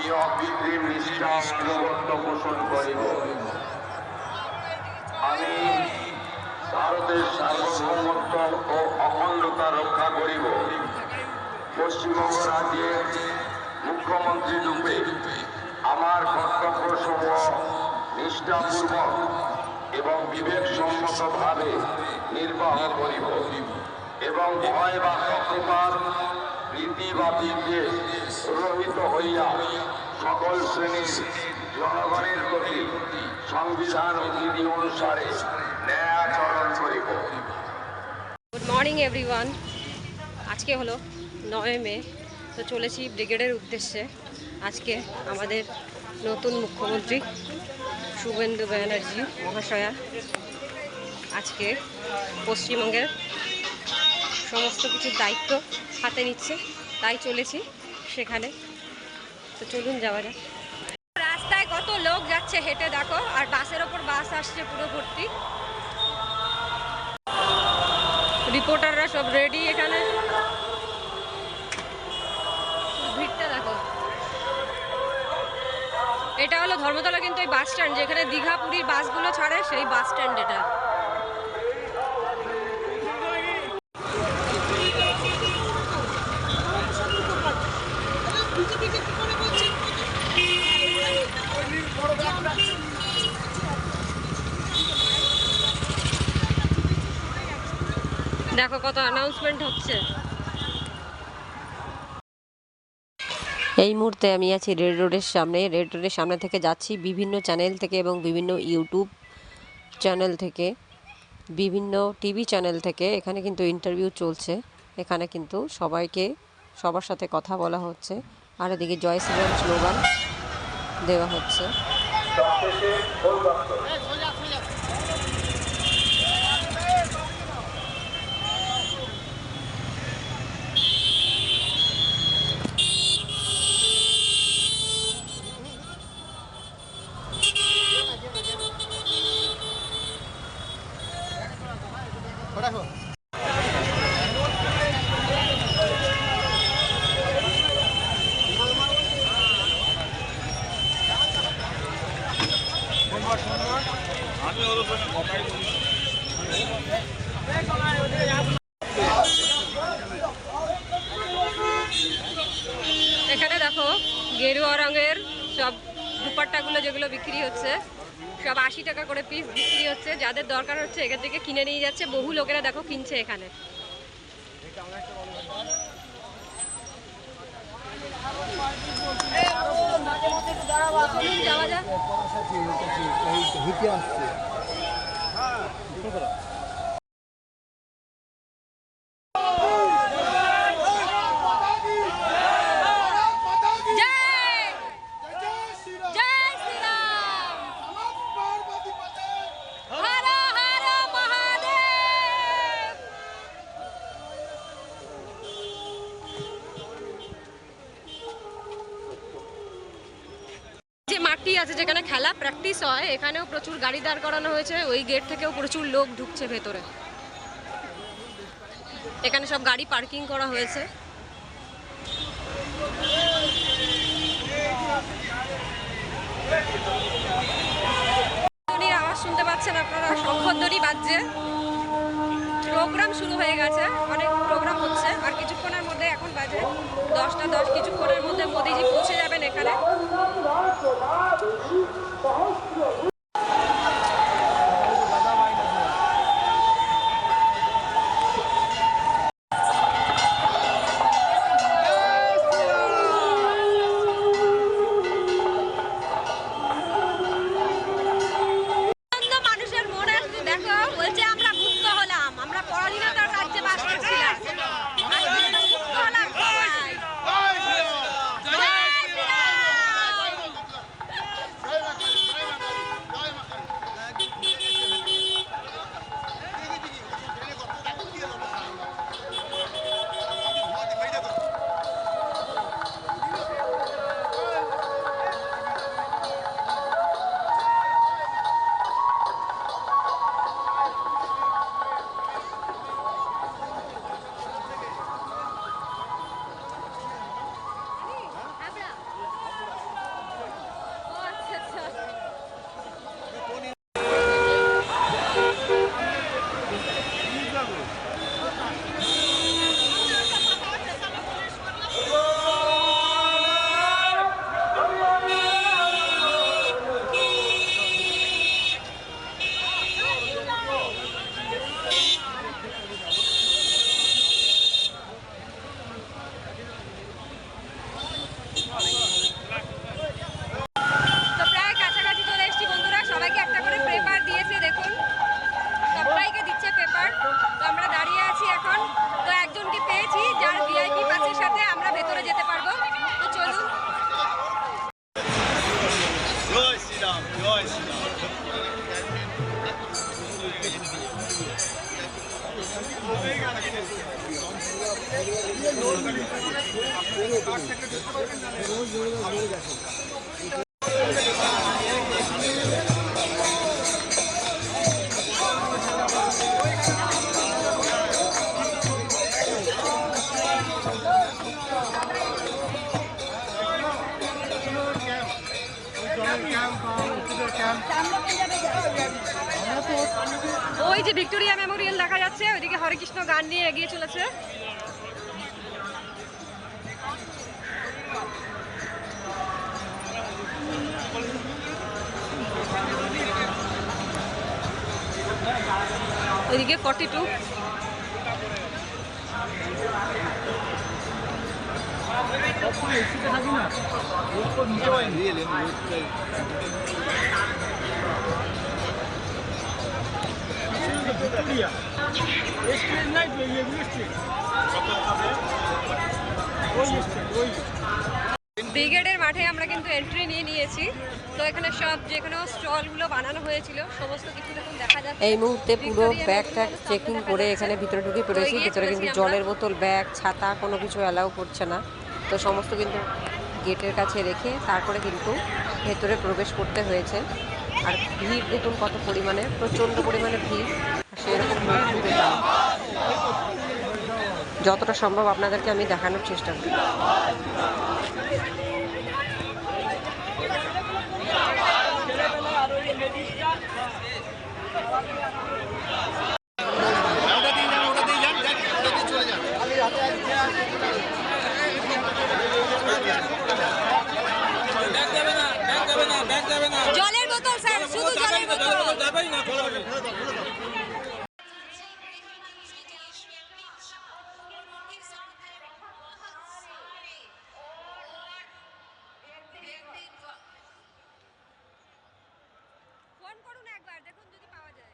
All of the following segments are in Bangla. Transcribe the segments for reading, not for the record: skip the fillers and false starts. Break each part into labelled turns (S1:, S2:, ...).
S1: আমি অকৃত্রিম নিষ্ঠা আনুগত্য পোষণ করিব। আমি ভারতের সার্বভৌমত্ব ও অখণ্ডতা রক্ষা করিব। পশ্চিমবঙ্গ রাজ্যের মুখ্যমন্ত্রী রূপে আমার কর্তব্যসমূহ নিষ্ঠাপূর্বক এবং বিবেকসম্মতভাবে নির্বাহ করিব এবং ভয় বা পক্ষপাত, রীতি বা বিদ্বেষ রহিত হইয়া সকল শ্রেণীর জনগণের প্রতি সংবিধান ও বিধি অনুসারে ন্যায় আচরণ করিব।
S2: Good morning everyone. আজকে হলো 9 মে, তো চলেছি ব্রিগেডের উদ্দেশ্যে। আজকে আমাদের নতুন মুখ্যমন্ত্রী শুভেন্দু ব্যানার্জি মহাশয়া আজকে পশ্চিমবঙ্গের সমস্ত কিছুর দায়িত্ব হাতে নিচ্ছে, তাই চলেছি সেখানে। তো চলুন যাওয়া যাক। রাস্তায় কত লোক যাচ্ছে হেঁটে দেখো, আর বাসের ওপর বাস আসছে পুরো ভর্তি। রিপোর্টাররা সব রেডি, এখানে ভিড়টা দেখো। এটা হলো ধর্মতলা, কিন্তু এই বাস স্ট্যান্ড যেখানে দীঘা পুরীর বাসগুলো ছাড়ে, সেই বাস স্ট্যান্ড এটা। দেখো কত অ্যানাউন্সমেন্ট হচ্ছে। এই মুহূর্তে আমি আছি রেড রোডের সামনে। রেড রোডের সামনে থেকে যাচ্ছি বিভিন্ন চ্যানেল থেকে এবং বিভিন্ন ইউটিউব চ্যানেল থেকে, বিভিন্ন টিভি চ্যানেল থেকে। এখানে কিন্তু ইন্টারভিউ চলছে, এখানে কিন্তু সবার সাথে কথা বলা হচ্ছে, আর এদিকে জয় শ্রীরাম স্লোগান দেওয়া হচ্ছে। এখানে দেখো গেরুয়া রঙের সব দুপাট্টাগুলো যেগুলো বিক্রি হচ্ছে, সব 80 টাকা করে পিস বিক্রি হচ্ছে। যাদের দরকার হচ্ছে এখান থেকে কিনে নিয়ে যাচ্ছে। বহু লোকেরা দেখো কিনছে এখানে। যাওয়া যাক। যে মাঠটি আছে যেখানে খেলা প্র্যাকটিস হয়, এখানেও প্রচুর গাড়ি দাঁড় করানো হয়েছে। ওই গেট থেকেও প্রচুর লোক ঢুকছে ভেতরে। এখানে সব গাড়ি পার্কিং করা হয়েছে। আওয়াজ শুনতে পাচ্ছেন আপনারা, শঙ্খধ্বনি বাজছে। প্রোগ্রাম শুরু হয়ে গেছে, অনেক প্রোগ্রাম হচ্ছে। আর কিছুক্ষণের মধ্যে, এখন বাজে 10টা 10, কিছুক্ষণের মধ্যে মোদিজি পৌঁছে যাবেন এখানে। ওই যে ভিক্টোরিয়া মেমোরিয়াল দেখা যাচ্ছে, ওইদিকে হরেকৃষ্ণ গান নিয়ে এগিয়ে চলেছে। ওইদিকে 42। ব্রিগেডের মাঠে আমরা কিন্তু এন্ট্রি নিয়ে নিয়েছি। তো এখানে সব যেখানে স্টলগুলো বানানো হয়েছিল সমস্ত কিছু দেখুন দেখা যাচ্ছে। এই মুহূর্তে পুরো ব্যাগ ট্যাগ চেকিং করে এখানে ভিতরে ঢুকে পড়েছি। ভিতরে কিন্তু জলের বোতল, ব্যাগ, ছাতা কোনো কিছু অ্যালাউ করছে না। তো সমস্ত কিন্তু গেটের কাছে রেখে তারপরে কিন্তু ভেতরে প্রবেশ করতে হয়েছে। আর ভিড় দেখুন কত পরিমাণে, প্রচণ্ড পরিমাণে ভিড়। সেরকম ভিড় যতটা সম্ভব আপনাদেরকে আমি দেখানোর চেষ্টা করি। জলের বোতল স্যার, শুধু জলের বোতল। ফোন করুন একবার, দেখুন যদি পাওয়া যায়।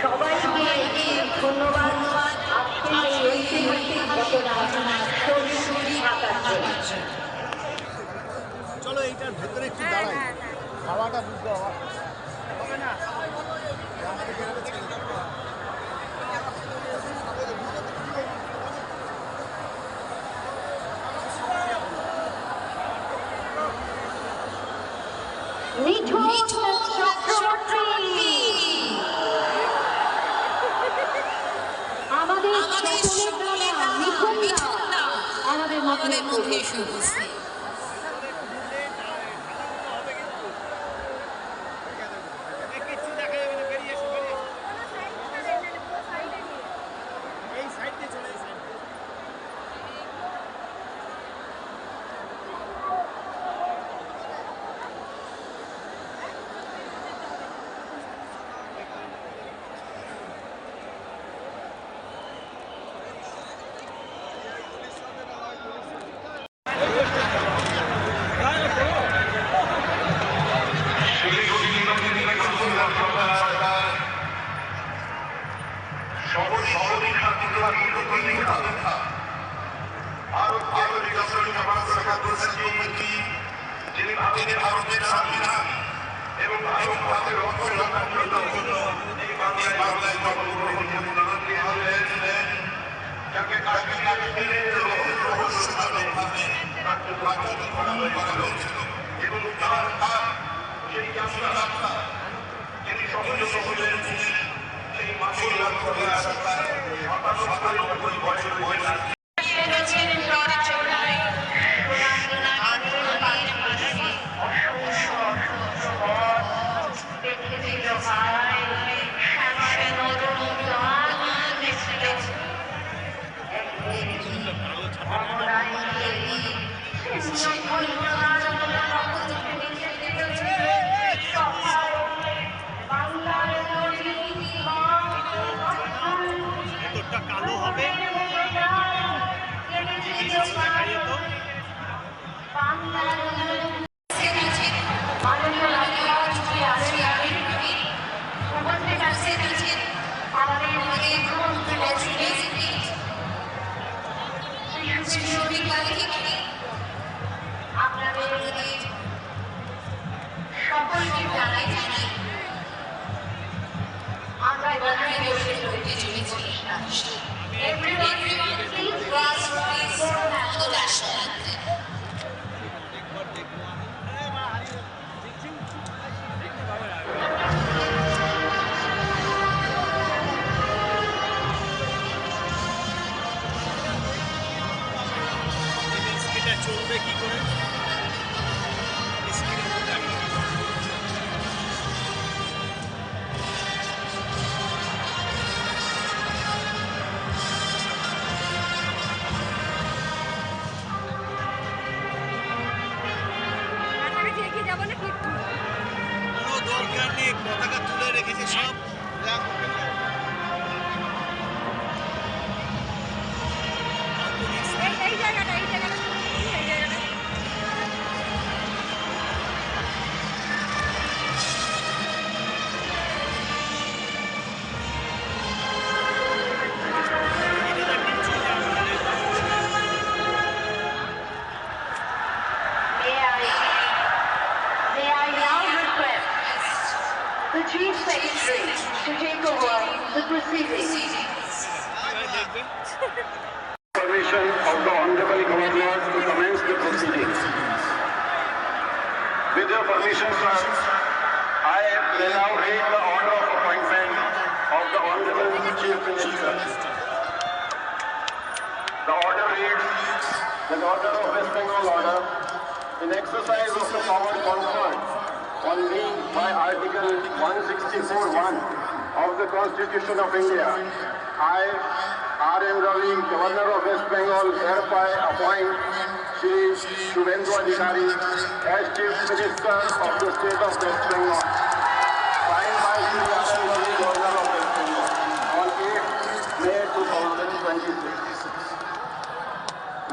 S3: সবাইকে ধন্যবাদ।
S4: চলো এইটার ভেতরে একটু দাঁড়াই, খাওয়াটা বুঝতে হবে না।
S3: আমাদের মধ্যে এসে উপস্থিত।
S5: ভারতের সংবিধান এবং ভারতের রক্ষার জন্য এই বাংলায় জন্মগ্রহণ করেছিলেন, যাকে কাশ্মীরের রহস্যভাবে করা হয়েছিল এবং তার সেই যাত্রা যিনি সংযত হলেন সেই মাসের লক্ষ্য হয়ে আসা 97 বছর বয়স।
S4: কালো হবে
S3: আমাদের Everyone, please rise for the national anthem.
S4: এটা চলবে কি করে
S2: কাছাকাছি এগিয়ে যাবো না কি
S4: কোনো দরকার নেই পতাকা তুলে রেখেছে সব যা করবে না।
S2: এই জায়গাটা এই জায়গাটা এই জায়গাটা
S3: May I now request the Chief Secretary to take over the proceedings.
S5: Permission of the Honorable Governor to commence the proceedings. With your permission, sir, I will now read the order of appointment of the Honorable Chief Minister. The order reads, the Governor of West Bengal order, in exercise of the power conferred on me by Article 164(1) of the Constitution of India, I, R.M. Ravi, Governor of West Bengal, hereby appoint Shri Shubhendu Adhikari as Chief Minister of the State of West Bengal. Signed by Shri R.M. Ravi, Governor of West Bengal, on 8 May 2026.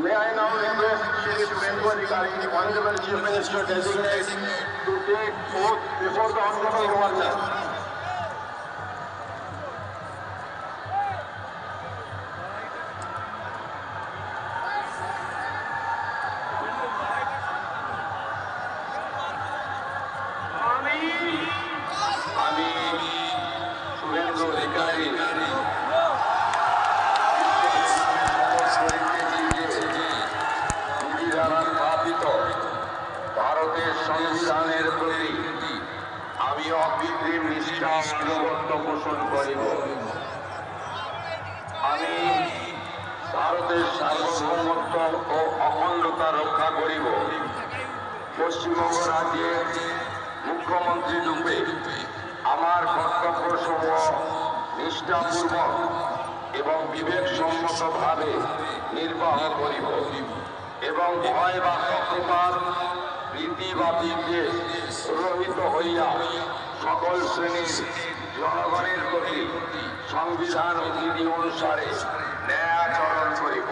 S5: May I now request Shri Shubhendu Adhikari, Honorable Chief Minister designate, to take oath before the Honorable Governor. আমি শুভেন্দু অধিকারী দ্বারা স্থাপিত ভারতের সংবিধানের প্রতি আমি অকৃত্রিম নিষ্ঠা আনুগত্য পোষণ করিব। আমি ভারতের সার্বভৌমত্ব ও অখণ্ডতা রক্ষা করিব। পশ্চিমবঙ্গ রাজ্যের মুখ্যমন্ত্রী রূপে আমার কর্তব্যসমূহ নিষ্ঠাপূর্বক এবং বিবেকসম্মতভাবে নির্বাহ করিব এবং ভয় বা পক্ষপাত রীতি বা বিদ্বেষ রহিত হইয়া সকল শ্রেণীর জনগণের প্রতি সংবিধান ও বিধি অনুসারে ন্যায় আচরণ করিব।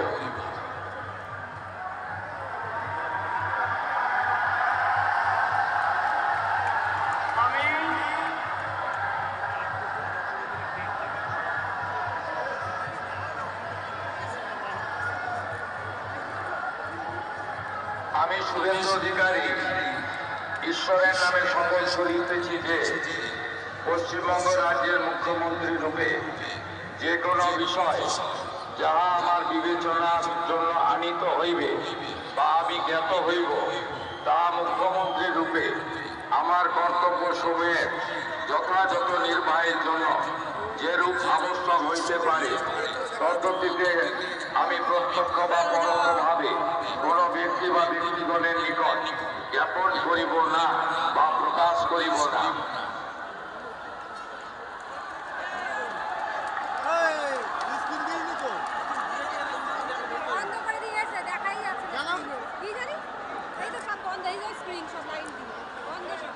S5: আমি শুভেন্দু অধিকারী ঈশ্বরের নামে শপথ করিতেছি যে পশ্চিমবঙ্গ রাজ্যের মুখ্যমন্ত্রী রূপে যে কোনো বিষয় যাহা আমার বিবেচনার জন্য আনিত হইবে বা আমি জ্ঞাত হইব তা মুখ্যমন্ত্রী রূপে আমার কর্তব্য সমূহের যথাযথ নির্বাহের জন্য যেরূপ আবশ্যক হইতে পারে পদ্ধতিতে আমি প্রত্যক্ষ বা পরোক্ষভাবে কোনো ব্যক্তি বা ব্যক্তিগণের নিকট জ্ঞাপন করিব না বা প্রকাশ করিব না।
S2: বন্ধ করে দিয়েছে দেখাই যাচ্ছে না কি জানি এই তো সব বন্ধ এই যে স্ক্রিন সব লাইন দিয়ে বন্ধ সব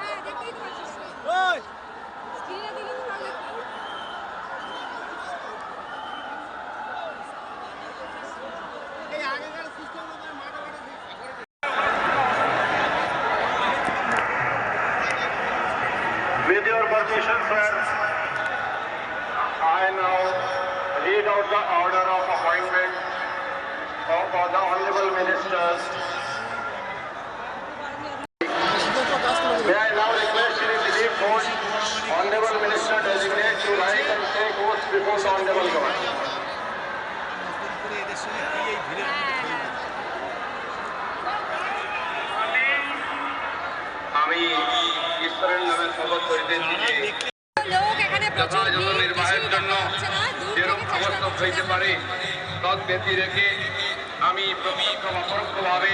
S2: হ্যাঁ দেখতেই তো পাচ্ছিস স্ক্রিনে দিলে তো ভালো লাগতো।
S5: With your permission, sir, I now read out the order of appointment of the Honorable Ministers. May I now request Shri Dilip Ghosh, Honorable Minister Designate, to put on table cover.
S4: করে এদের সঙ্গে কি এই ভিড়ের মধ্যে খেলবে?
S1: আমি ঈশ্বরের নামে শপথ করিতেছি যে
S2: লোক এখানে প্রচুর
S1: যথাযথ
S2: ভিড়,
S1: নির্বাহের
S2: কিছুই
S1: জন্য
S2: দেখা যাচ্ছে না, দূর
S1: যেরূপ
S2: থেকে চেষ্টা
S1: আবশ্যক
S2: করছি
S1: হইতে
S2: দেখা।
S1: পারে তৎ ব্যতি রেখে আমি প্রত্যক্ষ বা পরোক্ষভাবে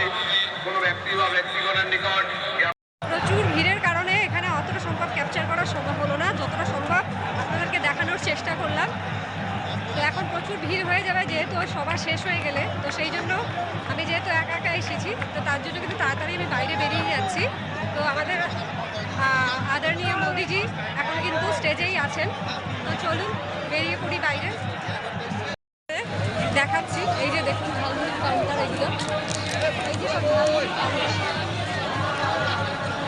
S1: কোনো ব্যক্তি বা ব্যক্তিগণের নিকট
S2: প্রচুর ভিড়ের কারণে এখানে অতটা সম্ভব ক্যাপচার করা সম্ভব হলো না, যতটা সম্ভব আপনাদেরকে দেখানোর চেষ্টা করলাম। তো এখন প্রচুর ভিড় হয়ে যাবে যেহেতু সভা শেষ হয়ে গেলে, তো সেই জন্য আমি যেহেতু একা একা এসেছি তো তার জন্য কিন্তু তাড়াতাড়ি আমি বাইরে বেরিয়ে যাচ্ছি। তো আমাদের আদরণীয় মোদিজি এখন কিন্তু স্টেজেই আছেন, তো চলুন বেরিয়ে পড়ি বাইরে। দেখাচ্ছি এই যে দেখুন ঝালমুড়ি কাউন্টার, এগুলো এই যে সব ঝালমুড়ি কাউন্টার।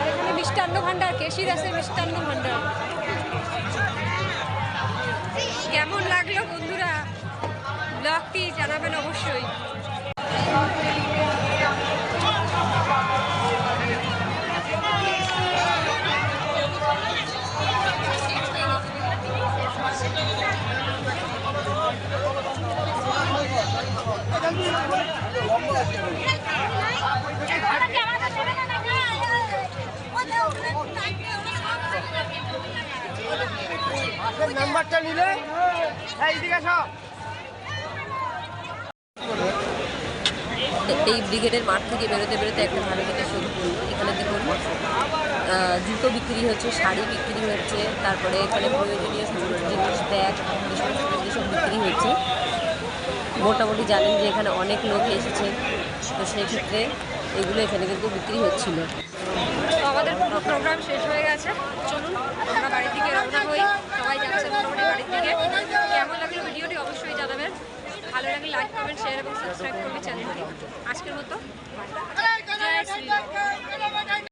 S2: আর এখানে মিষ্টান্ন ভাণ্ডার, কেশি দাসের মিষ্টান্ন ভাণ্ডার। কেমন লাগলো বন্ধুরা ব্লগটি জানাবেন অবশ্যই।
S4: নাম্বারটা নিলে এইদিকে সব
S2: এই ব্রিগেডের মাঠ থেকে বেরোতে বেরোতে একটা ভালো থেকে শুরু করলো। এখানে দেখুন জুতো বিক্রি হচ্ছে, শাড়ি বিক্রি হচ্ছে, তারপরে এখানে প্রয়োজনীয় জিনিস, ব্যাগ, এসব বিক্রি হচ্ছে। মোটামুটি জানেন যে এখানে অনেক লোক এসেছে, তো সেই ক্ষেত্রে এগুলো এখানে কিন্তু বিক্রি হচ্ছিল। তো আমাদের পুরো প্রোগ্রাম শেষ হয়ে গেছে, চলুন আমরা বাড়ির দিকে রওনা হই। সবাই যাচ্ছে মোটামুটি বাড়ির দিকে। কেমন লাগলো ভিডিওটি অবশ্যই জানাবেন, ভালো লাগলে লাইক, কমেন্ট, শেয়ার এবং সাবস্ক্রাইব করবে চ্যানেলটি। আজকের মতো